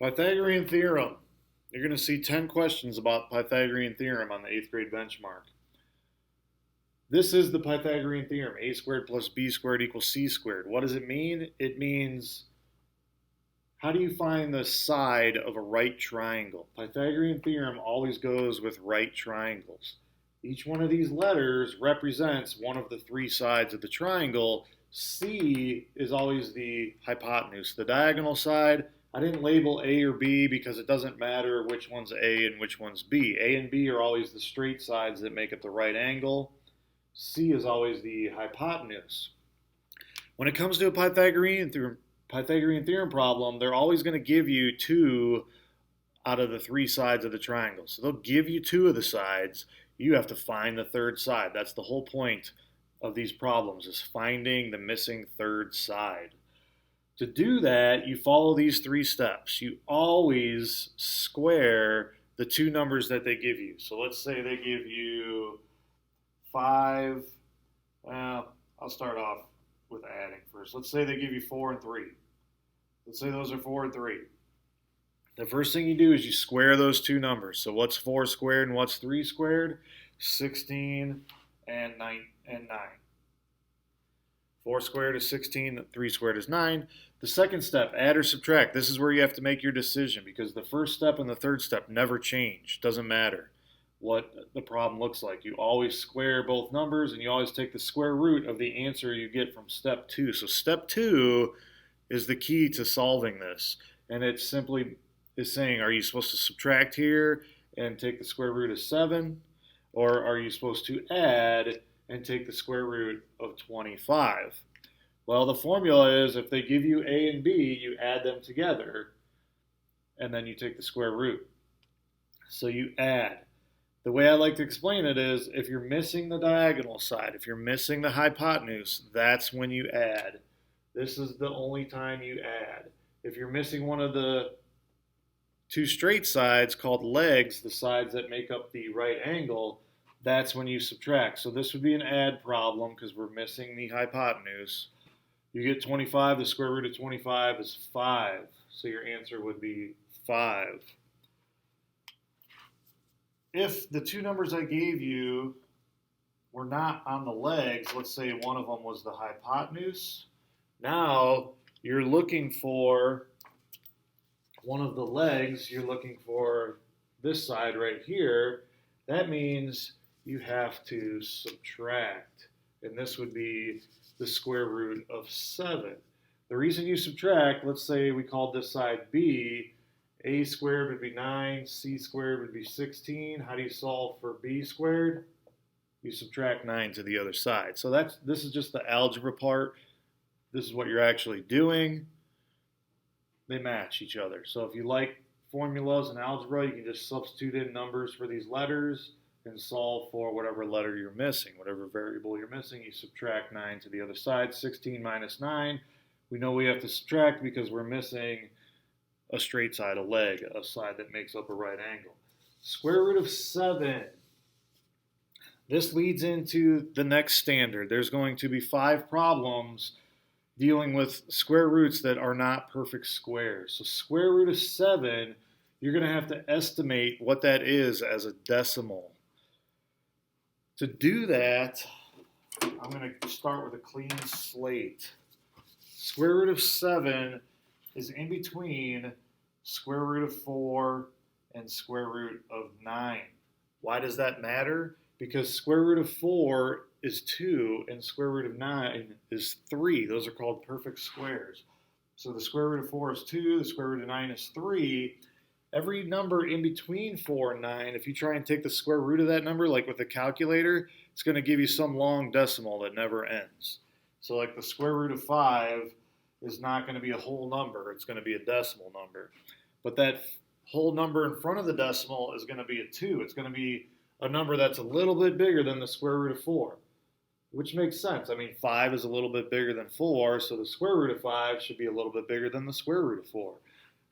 Pythagorean Theorem. You're going to see 10 questions about Pythagorean Theorem on the 8th grade benchmark. This is the Pythagorean Theorem. A squared plus b squared equals c squared. What does it mean? It means, how do you find the side of a right triangle? Pythagorean Theorem always goes with right triangles. Each one of these letters represents one of the three sides of the triangle. C is always the hypotenuse, the diagonal side. I didn't label A or B because it doesn't matter which one's A and which one's B. A and B are always the straight sides that make up the right angle. C is always the hypotenuse. When it comes to a Pythagorean Theorem problem, they're always going to give you two out of the three sides of the triangle. So they'll give you two of the sides. You have to find the third side. That's the whole point of these problems, is finding the missing third side. To do that, you follow these three steps. You always square the two numbers that they give you. So let's say they give you 5. Well, I'll start off with adding first. Let's say they give you 4 and 3. Let's say those are 4 and 3. The first thing you do is you square those two numbers. So what's 4 squared and what's 3 squared? 16 and 9. 4 squared is 16, 3 squared is 9. The second step, add or subtract. This is where you have to make your decision, because the first step and the third step never change. Doesn't matter what the problem looks like. You always square both numbers, and you always take the square root of the answer you get from step 2. So step 2 is the key to solving this. And it simply is saying, are you supposed to subtract here and take the square root of 7? Or are you supposed to add and take the square root of 25? Well, the formula is, if they give you A and B, you add them together, and then you take the square root. So you add. The way I like to explain it is, if you're missing the diagonal side, if you're missing the hypotenuse, that's when you add. This is the only time you add. If you're missing one of the two straight sides called legs, the sides that make up the right angle, that's when you subtract. So this would be an add problem because we're missing the hypotenuse. You get 25, the square root of 25 is 5. So your answer would be 5. If the two numbers I gave you were not on the legs, let's say one of them was the hypotenuse, now you're looking for one of the legs, you're looking for this side right here. That means you have to subtract, and this would be the square root of 7. The reason you subtract, let's say we called this side B, A squared would be 9, C squared would be 16. How do you solve for B squared? You subtract 9 to the other side. So this is just the algebra part. This is what you're actually doing. They match each other. So if you like formulas and algebra, you can just substitute in numbers for these letters and solve for whatever letter you're missing, whatever variable you're missing. You subtract 9 to the other side. 16 minus 9. We know we have to subtract because we're missing a straight side, a leg, a side that makes up a right angle. Square root of 7. This leads into the next standard. There's going to be 5 problems dealing with square roots that are not perfect squares. So square root of 7, you're going to have to estimate what that is as a decimal. To do that, I'm going to start with a clean slate. Square root of 7 is in between square root of 4 and square root of 9. Why does that matter? Because square root of 4 is 2 and square root of 9 is 3. Those are called perfect squares. So the square root of 4 is 2, the square root of 9 is 3. Every number in between 4 and 9, if you try and take the square root of that number, like with a calculator, it's going to give you some long decimal that never ends. So like the square root of 5 is not going to be a whole number, it's going to be a decimal number. But that whole number in front of the decimal is going to be a 2. It's going to be a number that's a little bit bigger than the square root of 4, which makes sense. I mean, 5 is a little bit bigger than 4, so the square root of 5 should be a little bit bigger than the square root of 4.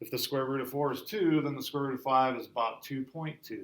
If the square root of 4 is 2, then the square root of 5 is about 2.2.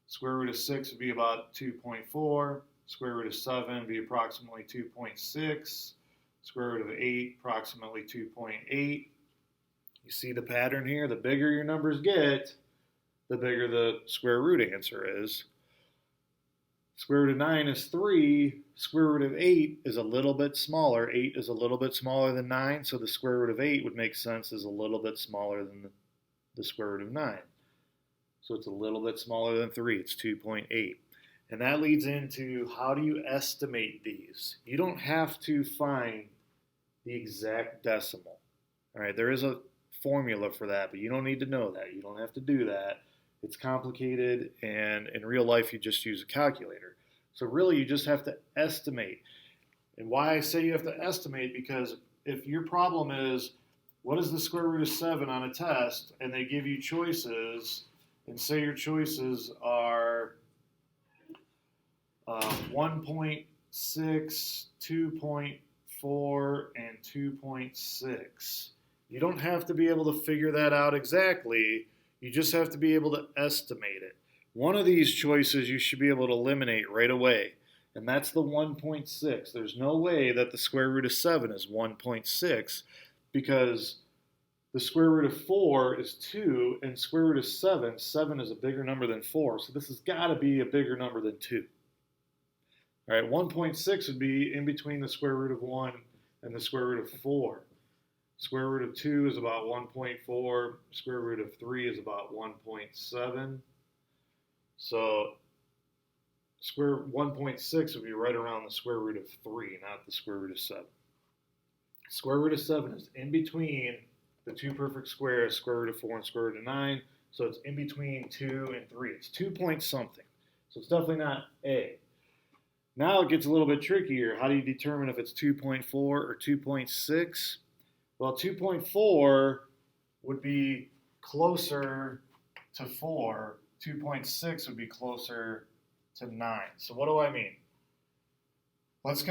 Square root of 6 would be about 2.4. Square root of 7 would be approximately 2.6. Square root of 8, approximately 2.8. You see the pattern here? The bigger your numbers get, the bigger the square root answer is. Square root of 9 is 3. Square root of 8 is a little bit smaller. 8 is a little bit smaller than 9, so the square root of 8 would make sense as a little bit smaller than the square root of 9. So it's a little bit smaller than 3. It's 2.8. And that leads into how do you estimate these? You don't have to find the exact decimal. All right, there is a formula for that, but you don't need to know that. You don't have to do that. It's complicated, and in real life, you just use a calculator. So really, you just have to estimate. And why I say you have to estimate, because if your problem is, what is the square root of 7 on a test, and they give you choices, and say your choices are 1.6, 2.4, and 2.6. You don't have to be able to figure that out exactly. You just have to be able to estimate it. One of these choices you should be able to eliminate right away, and that's the 1.6. There's no way that the square root of 7 is 1.6 because the square root of 4 is 2, and square root of 7 is a bigger number than 4, so this has got to be a bigger number than 2. All right, 1.6 would be in between the square root of 1 and the square root of 4. Square root of 2 is about 1.4. Square root of 3 is about 1.7. So square 1.6 would be right around the square root of 3, not the square root of 7. Square root of 7 is in between the two perfect squares, square root of 4 and square root of 9. So it's in between 2 and 3. It's 2 point something. So it's definitely not A. Now it gets a little bit trickier. How do you determine if it's 2.4 or 2.6? Well, 2.4 would be closer to 4. 2.6 would be closer to 9. So what do I mean? Let's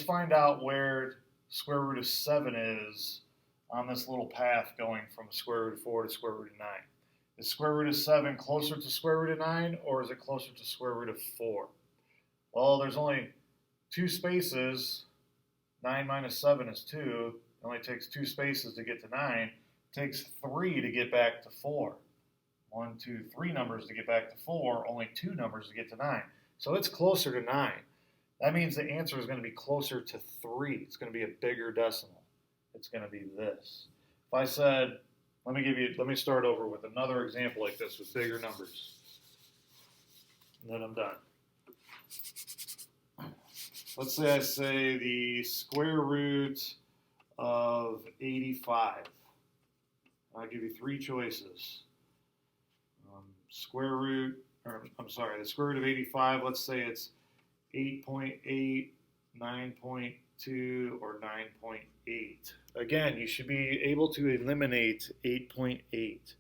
find out where square root of 7 is on this little path going from square root of 4 to square root of 9. Is square root of 7 closer to square root of 9, or is it closer to square root of 4? Well, there's only two spaces. 9 minus 7 is 2. It only takes 2 spaces to get to 9. It takes 3 to get back to 4. 1, 2, 3 numbers to get back to 4. Only 2 numbers to get to 9. So it's closer to 9. That means the answer is going to be closer to 3. It's going to be a bigger decimal. It's going to be this. If I said, let me start over with another example like this with bigger numbers. And then I'm done. Let's say I say the square root of 85. I'll give you 3 choices. The square root of 85, let's say it's 8.8, 9.2, or 9.8. Again, you should be able to eliminate 8.8.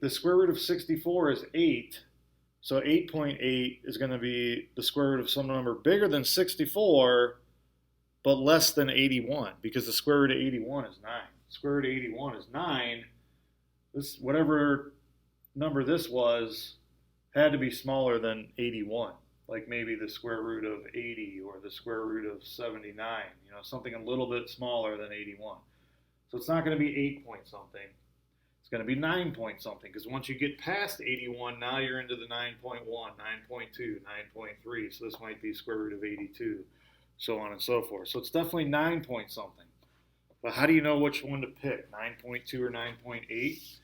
The square root of 64 is 8, so 8.8 is going to be the square root of some number bigger than 64, but less than 81, because the square root of 81 is 9. Square root of 81 is 9. This, whatever number this was, had to be smaller than 81, like maybe the square root of 80 or the square root of 79, something a little bit smaller than 81. So it's not going to be 8 point something. It's going to be 9 point something, because once you get past 81, now you're into the 9.1, 9.2, 9.3. So this might be square root of 82, so on and so forth. So it's definitely 9 point something. But how do you know which one to pick, 9.2 or 9.8?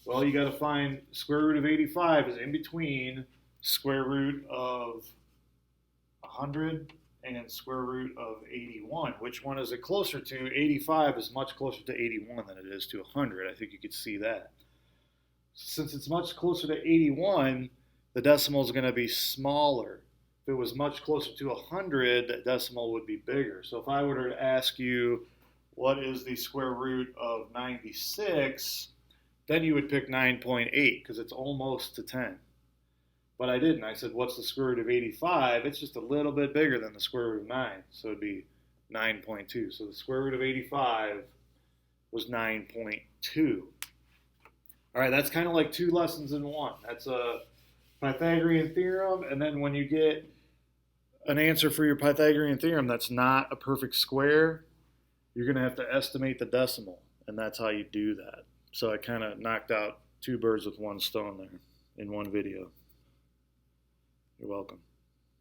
Well, you got to find square root of 85 is in between square root of 100 and square root of 81. Which one is it closer to? 85 is much closer to 81 than it is to 100. I think you could see that. Since it's much closer to 81, the decimal is going to be smaller. If it was much closer to 100, the decimal would be bigger. So if I were to ask you, what is the square root of 96, then you would pick 9.8 because it's almost to 10. But I didn't. I said, what's the square root of 85? It's just a little bit bigger than the square root of 9, so it'd be 9.2. So the square root of 85 was 9.2. All right, that's kind of like 2 lessons in one. That's a Pythagorean theorem, and then when you get an answer for your Pythagorean theorem that's not a perfect square, you're going to have to estimate the decimal. and that's how you do that. So I kind of knocked out two birds with one stone there in one video. You're welcome.